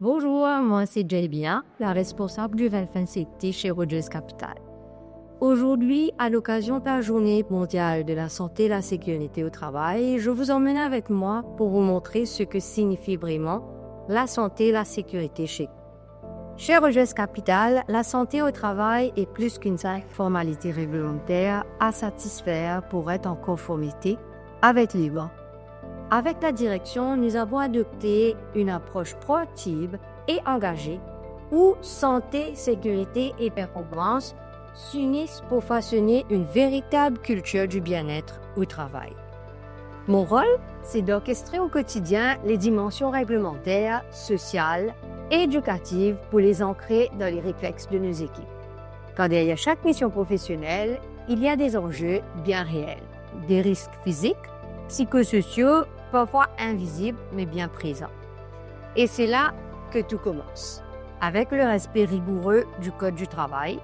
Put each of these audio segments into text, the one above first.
Bonjour, moi c'est Jaybia, la responsable du Health Safety chez Rogers Capital. Aujourd'hui, à l'occasion de la Journée mondiale de la santé et la sécurité au travail, je vous emmène avec moi pour vous montrer ce que signifie vraiment la santé et la sécurité chez nous. Chez Rogers Capital, la santé au travail est plus qu'une simple formalité réglementaire à satisfaire pour être en conformité avec les lois. Avec la direction, nous avons adopté une approche proactive et engagée où santé, sécurité et performance s'unissent pour façonner une véritable culture du bien-être au travail. Mon rôle, c'est d'orchestrer au quotidien les dimensions réglementaires, sociales et éducatives pour les ancrer dans les réflexes de nos équipes. Car derrière chaque mission professionnelle, il y a des enjeux bien réels, des risques physiques, psychosociaux, parfois invisibles mais bien présents. Et c'est là que tout commence, avec le respect rigoureux du Code du travail,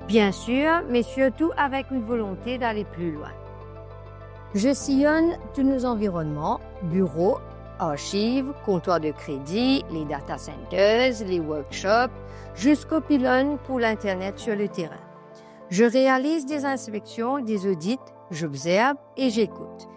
bien sûr, mais surtout avec une volonté d'aller plus loin. Je sillonne tous nos environnements, bureaux, archives, comptoirs de crédit, les data centers, les workshops, jusqu'aux pylônes pour l'Internet sur le terrain. Je réalise des inspections, des audits, j'observe et j'écoute.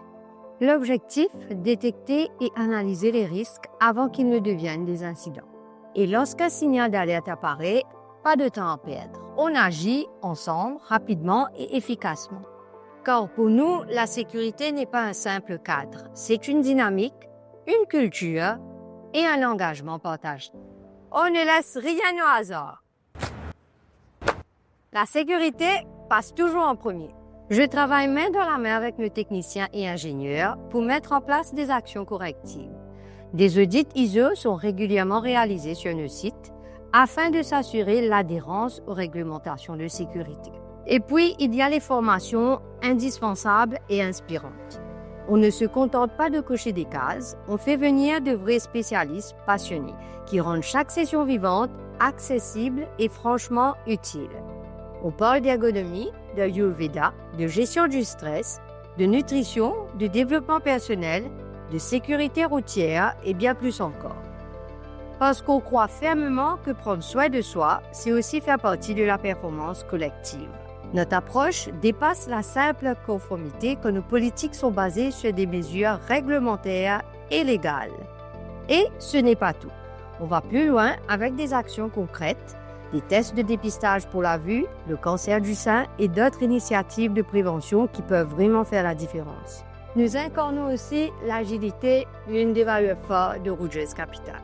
L'objectif, détecter et analyser les risques avant qu'ils ne deviennent des incidents. Et lorsqu'un signal d'alerte apparaît, pas de temps à perdre. On agit ensemble, rapidement et efficacement. Car pour nous, la sécurité n'est pas un simple cadre. C'est une dynamique, une culture et un engagement partagé. On ne laisse rien au hasard. La sécurité passe toujours en premier. Je travaille main dans la main avec nos techniciens et ingénieurs pour mettre en place des actions correctives. Des audits ISO sont régulièrement réalisés sur nos sites afin de s'assurer l'adhérence aux réglementations de sécurité. Et puis, il y a les formations indispensables et inspirantes. On ne se contente pas de cocher des cases, on fait venir de vrais spécialistes passionnés qui rendent chaque session vivante, accessible et franchement utile. On parle d'ergonomie, d'Ayurveda, de gestion du stress, de nutrition, de développement personnel, de sécurité routière et bien plus encore. Parce qu'on croit fermement que prendre soin de soi, c'est aussi faire partie de la performance collective. Notre approche dépasse la simple conformité que nos politiques sont basées sur des mesures réglementaires et légales. Et ce n'est pas tout. On va plus loin avec des actions concrètes, des tests de dépistage pour la vue, le cancer du sein et d'autres initiatives de prévention qui peuvent vraiment faire la différence. Nous incarnons aussi l'agilité, l'une des valeurs fortes de Rogers Capital.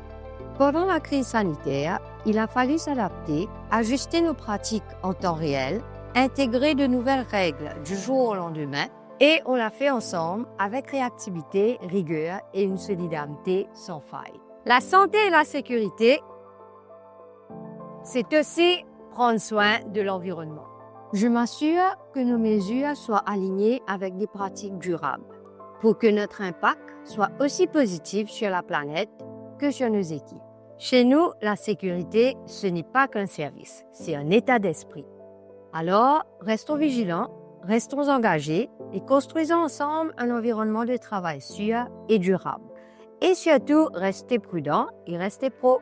Pendant la crise sanitaire, il a fallu s'adapter, ajuster nos pratiques en temps réel, intégrer de nouvelles règles du jour au lendemain et on l'a fait ensemble avec réactivité, rigueur et une solidarité sans faille. La santé et la sécurité, c'est aussi prendre soin de l'environnement. Je m'assure que nos mesures soient alignées avec des pratiques durables pour que notre impact soit aussi positif sur la planète que sur nos équipes. Chez nous, la sécurité, ce n'est pas qu'un service, c'est un état d'esprit. Alors, restons vigilants, restons engagés et construisons ensemble un environnement de travail sûr et durable. Et surtout, restez prudents et restez pro.